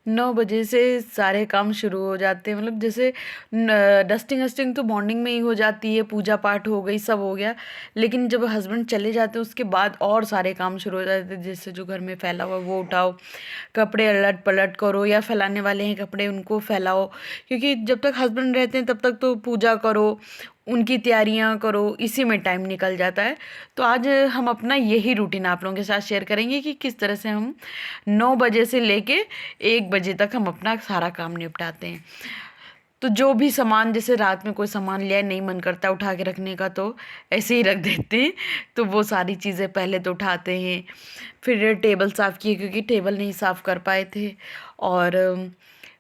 9 बजे से सारे काम शुरू हो जाते हैं। मतलब जैसे डस्टिंग वस्टिंग तो मॉर्निंग में ही हो जाती है, पूजा पाठ हो गई, सब हो गया। लेकिन जब हस्बैंड चले जाते हैं उसके बाद और सारे काम शुरू हो जाते हैं। जैसे जो घर में फैला हुआ है वो उठाओ, कपड़े अलट पलट करो, या फैलाने वाले हैं कपड़े उनको फैलाओ। क्योंकि जब तक हस्बैंड रहते हैं तब तक तो पूजा करो, उनकी तैयारियां करो, इसी में टाइम निकल जाता है। तो आज हम अपना यही रूटीन आप लोगों के साथ शेयर करेंगे कि किस तरह से हम 9 बजे से लेके 1 बजे तक हम अपना सारा काम निपटाते हैं। तो जो भी सामान, जैसे रात में कोई सामान लिया नहीं मन करता उठा के रखने का, तो ऐसे ही रख देते हैं। तो वो सारी चीज़ें पहले तो उठाते हैं। फिर टेबल साफ़ किए क्योंकि टेबल नहीं साफ़ कर पाए थे। और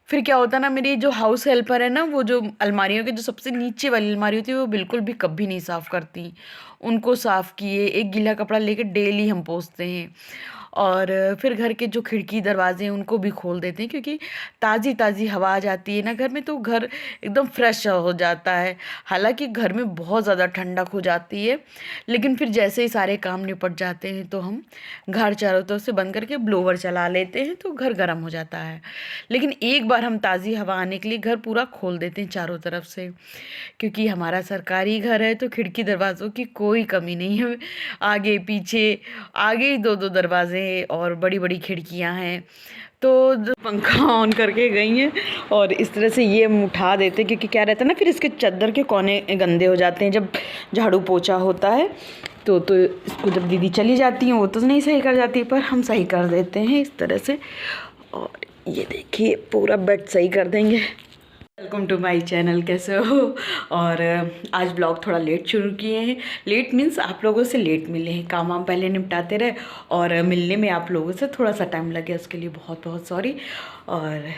फिर क्या होता ना, मेरी जो हाउस हेल्पर है ना, वो जो अलमारियों के जो सबसे नीचे वाली अलमारी होती है वो बिल्कुल भी कभी नहीं साफ़ करती। उनको साफ़ किए, एक गीला कपड़ा लेके डेली हम पोंछते हैं। और फिर घर के जो खिड़की दरवाजे हैं उनको भी खोल देते हैं, क्योंकि ताज़ी ताज़ी हवा आ जाती है ना घर में, तो घर एकदम फ्रेश हो जाता है। हालांकि घर में बहुत ज़्यादा ठंडक हो जाती है, लेकिन फिर जैसे ही सारे काम निपट जाते हैं तो हम घर चारों तरफ से बंद करके ब्लोवर चला लेते हैं, तो घर गर्म हो जाता है। लेकिन एक बार हम ताज़ी हवा आने के लिए घर पूरा खोल देते हैं चारों तरफ से, क्योंकि हमारा सरकारी घर है तो खिड़की दरवाज़ों की कोई कमी नहीं है। आगे पीछे, आगे ही दो दो दरवाजे हैं और बड़ी बड़ी खिड़कियां हैं। तो पंखा ऑन करके गई हैं और इस तरह से ये हम उठा देते हैं, क्योंकि क्या रहता है ना, फिर इसके चादर के कोने गंदे हो जाते हैं जब झाड़ू पोछा होता है। तो इसको जब दीदी चली जाती हैं वो तो नहीं सही कर जाती, पर हम सही कर देते हैं इस तरह से। और ये देखिए पूरा बेड सही कर देंगे। वेलकम टू माय चैनल, कैसे हो? और आज ब्लॉग थोड़ा लेट शुरू किए हैं। लेट मीन्स आप लोगों से लेट मिले हैं, काम वाम पहले निपटाते रहे और मिलने में आप लोगों से थोड़ा सा टाइम लगे, उसके लिए बहुत बहुत सॉरी। और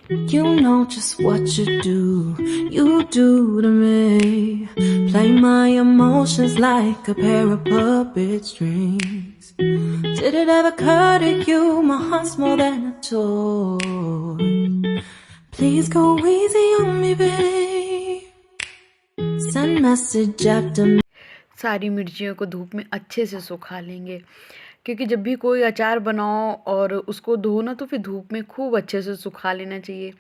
You know just what you do to me. Play my emotions like a pair of puppet strings. Did it ever occur to you my heart's more than a toy? Please go easy on me, babe. Send message after me. सारी मिर्चियों को धूप में अच्छे से सुखा लेंगे, क्योंकि जब भी कोई अचार बनाओ और उसको धो ना, तो फिर धूप में खूब अच्छे से सुखा लेना चाहिए।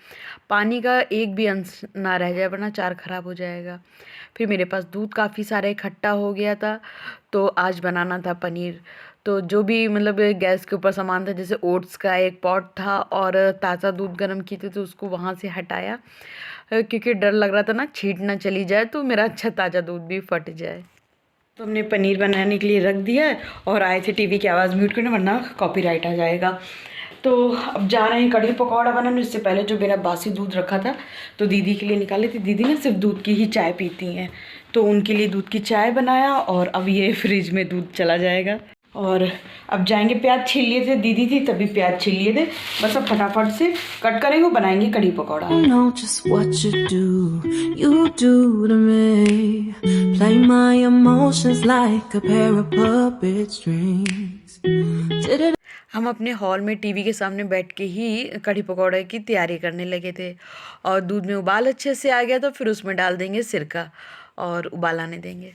पानी का एक भी अंश ना रह जाए, वरना अचार ख़राब हो जाएगा। फिर मेरे पास दूध काफ़ी सारा इकट्ठा हो गया था, तो आज बनाना था पनीर। तो जो भी मतलब गैस के ऊपर सामान था, जैसे ओट्स का एक पॉट था और ताज़ा दूध गर्म किए थे, तो उसको वहाँ से हटाया, क्योंकि डर लग रहा था ना छींट ना चली जाए तो मेरा अच्छा ताज़ा दूध भी फट जाए। तो हमने पनीर बनाने के लिए रख दिया है और आए थे टीवी की आवाज़ म्यूट करने, वरना कॉपीराइट आ जाएगा। तो अब जा रहे हैं कढ़ी पकौड़ा बनाने। इससे पहले जो मेरा बासी दूध रखा था तो दीदी के लिए निकाले थे। दीदी ना सिर्फ दूध की ही चाय पीती हैं, तो उनके लिए दूध की चाय बनाया और अब ये फ्रिज में दूध चला जाएगा। और अब जाएंगे, प्याज छील लिए थे, दीदी थी तभी प्याज छील लिए थे। बस अब फटाफट से कट करेंगे, बनाएंगे kadhi pakora. You know just what you do to me. Play my emotions like a pair of puppet strings. Did it हम अपने हॉल में टीवी के सामने बैठ के ही कढ़ी पकौड़े की तैयारी करने लगे थे। और दूध में उबाल अच्छे से आ गया तो फिर उसमें डाल देंगे सिरका और उबाल आने देंगे।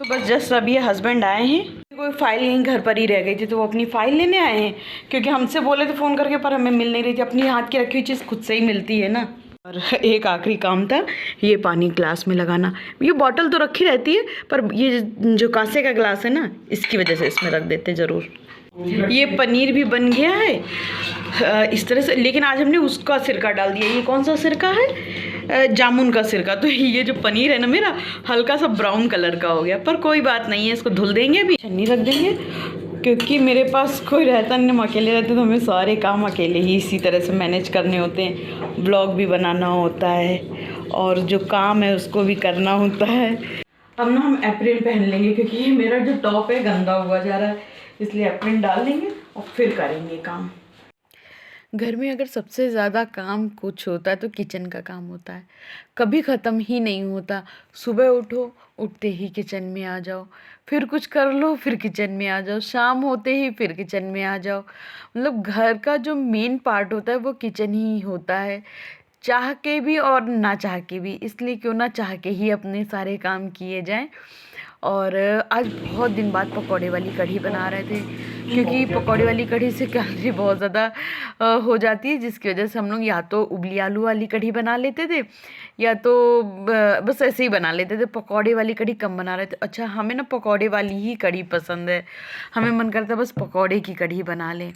तो बस जस्ट अभी ये हस्बैंड आए हैं, कोई फाइल यहीं घर पर ही रह गई थी तो वो अपनी फ़ाइल लेने आए हैं, क्योंकि हमसे बोले थे फ़ोन करके पर हमें मिल नहीं रही थी। अपनी हाथ की रखी हुई चीज़ खुद से ही मिलती है ना। और एक आखिरी काम था, ये पानी ग्लास में लगाना। ये बॉटल तो रखी रहती है, पर ये जो कांसे का ग्लास है ना, इसकी वजह से इसमें रख देते ज़रूर। ये पनीर भी बन गया है इस तरह से, लेकिन आज हमने उसका सिरका डाल दिया। ये कौन सा सिरका है? जामुन का सिरका। तो ये जो पनीर है ना मेरा, हल्का सा ब्राउन कलर का हो गया, पर कोई बात नहीं है, इसको धुल देंगे, अभी छन्नी रख देंगे, क्योंकि मेरे पास कोई रहता नहीं, हम अकेले रहते तो हमें सारे काम अकेले ही इसी तरह से मैनेज करने होते हैं। ब्लॉग भी बनाना होता है और जो काम है उसको भी करना होता है। अब ना हम एप्रिल पहन लेंगे, क्योंकि ये मेरा जो टॉप है गंदा हुआ जा रहा है, इसलिए एप्रिल डाल लेंगे और फिर करेंगे काम। घर में अगर सबसे ज़्यादा काम कुछ होता है तो किचन का काम होता है, कभी ख़त्म ही नहीं होता। सुबह उठो, उठते ही किचन में आ जाओ, फिर कुछ कर लो, फिर किचन में आ जाओ, शाम होते ही फिर किचन में आ जाओ। मतलब घर का जो मेन पार्ट होता है वो किचन ही होता है, चाह के भी और ना चाह के भी। इसलिए क्यों ना चाह के ही अपने सारे काम किए जाएं। और आज बहुत दिन बाद पकौड़े वाली कढ़ी बना रहे थे, क्योंकि पकौड़े वाली कढ़ी से कैलोरी बहुत ज़्यादा हो जाती है, जिसकी वजह से हम लोग या तो उबली आलू वाली कढ़ी बना लेते थे या तो बस ऐसे ही बना लेते थे। पकौड़े वाली कढ़ी कम बना रहे थे। अच्छा, हमें ना पकौड़े वाली ही कढ़ी पसंद है, हमें मन करता है बस पकौड़े की कढ़ी बना लें।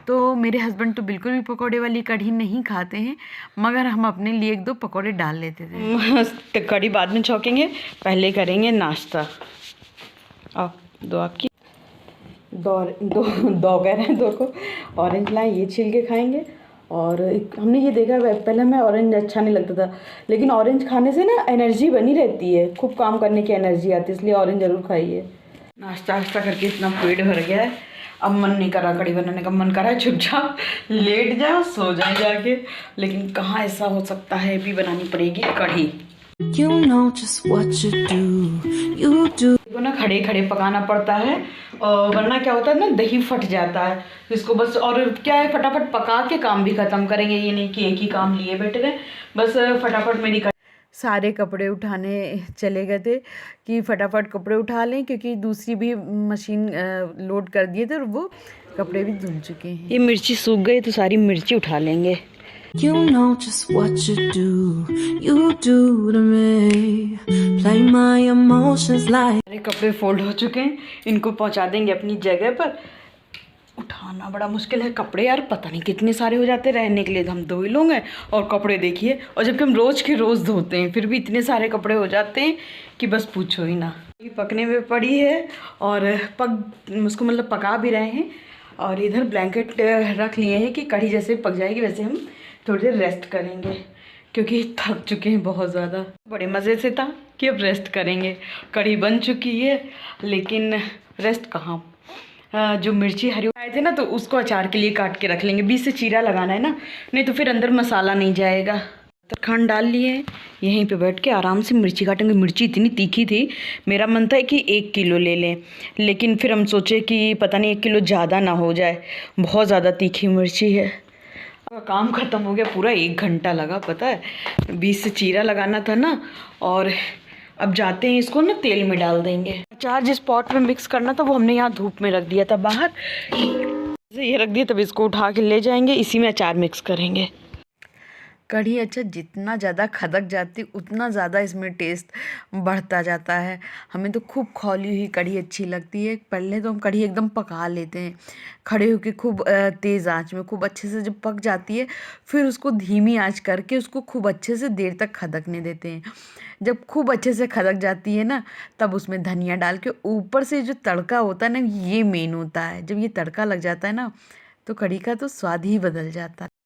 तो मेरे हस्बैंड तो बिल्कुल भी पकौड़े वाली कढ़ी नहीं खाते हैं, मगर हम अपने लिए 1-2 पकौड़े डाल लेते थे। कढ़ी बाद में छौंकेंगे, पहले करेंगे नाश्ता। दो आपकी दो कह रहे हैं, दो को ऑरेंज लाए, ये छील के खाएंगे। और हमने ये देखा है, पहले हमें ऑरेंज अच्छा नहीं लगता था, लेकिन ऑरेंज खाने से ना एनर्जी बनी रहती है, खूब काम करने की एनर्जी आती है, इसलिए ऑरेंज ज़रूर खाइए। नाश्ता वाश्ता करके इतना पेट भर गया है, अब मन नहीं कर रहा कढ़ी बनाने का, मन कर रहा है चुपचाप लेट जाए और सो जाए जाके, लेकिन कहाँ ऐसा हो सकता है, भी बनानी पड़ेगी कढ़ी। You know just what you do. देखो ना, खड़े खड़े पकाना पड़ता है, वरना क्या होता है ना, दही फट जाता है। इसको बस, और क्या है, फटाफट पका के काम भी ख़त्म करेंगे, ये नहीं कि एक ही काम लिए बैठे रहे, बस फटाफट मेरी सारे कपड़े उठाने चले गए थे कि फटाफट कपड़े उठा लें, क्योंकि दूसरी भी मशीन लोड कर दिए थे और वो कपड़े भी धुल चुके हैं। ये मिर्ची सूख गई तो सारी मिर्ची उठा लेंगे। You know just what you do to me. Play my emotions like. सारे कपड़े फोल्ड हो चुके हैं, इनको पहुंचा देंगे अपनी जगह पर। उठाना बड़ा मुश्किल है कपड़े यार, पता नहीं कितने सारे हो जाते हैं, रहने के लिए तो हम 2 ही लोग हैं, और कपड़े देखिए, और जबकि हम रोज़ के रोज़ धोते हैं, फिर भी इतने सारे कपड़े हो जाते हैं कि बस पूछो ही ना। ये पकने में पड़ी है और उसको मतलब पका भी रहे हैं, और इधर ब्लैंकेट रख लिए हैं कि कढ़ी जैसे पक जाएगी वैसे हम थोड़ी देर रेस्ट करेंगे, क्योंकि थक चुके हैं बहुत ज़्यादा। बड़े मज़े से था कि अब रेस्ट करेंगे, कढ़ी बन चुकी है, लेकिन रेस्ट कहाँ। जो मिर्ची हरी आए थे ना, तो उसको अचार के लिए काट के रख लेंगे, बीच से चीरा लगाना है ना, नहीं तो फिर अंदर मसाला नहीं जाएगा। खंड डाल लिए, यहीं पे बैठ के आराम से मिर्ची काटेंगे। मिर्ची इतनी तीखी थी, मेरा मन था कि 1 किलो ले लें, लेकिन फिर हम सोचे कि पता नहीं 1 किलो ज़्यादा ना हो जाए, बहुत ज़्यादा तीखी मिर्ची है। काम ख़त्म हो गया, पूरा 1 घंटा लगा, पता है, बीच से चीरा लगाना था ना। और अब जाते हैं, इसको ना तेल में डाल देंगे। अचार जिस पॉट में मिक्स करना था वो हमने यहाँ धूप में रख दिया था बाहर, ये रख दिया, तब इसको उठा के ले जाएंगे, इसी में अचार मिक्स करेंगे। कढ़ी अच्छा जितना ज़्यादा खदक जाती उतना ज़्यादा इसमें टेस्ट बढ़ता जाता है। हमें तो खूब खौली हुई कढ़ी अच्छी लगती है। पहले तो हम कढ़ी एकदम पका लेते हैं खड़े होके, खूब तेज़ आंच में, खूब अच्छे से जब पक जाती है फिर उसको धीमी आंच करके उसको खूब अच्छे से देर तक खदकने देते हैं। जब खूब अच्छे से खदक जाती है ना, तब उसमें धनिया डाल के ऊपर से जो तड़का होता है ना, ये मेन होता है। जब ये तड़का लग जाता है ना, तो कढ़ी का तो स्वाद ही बदल जाता है।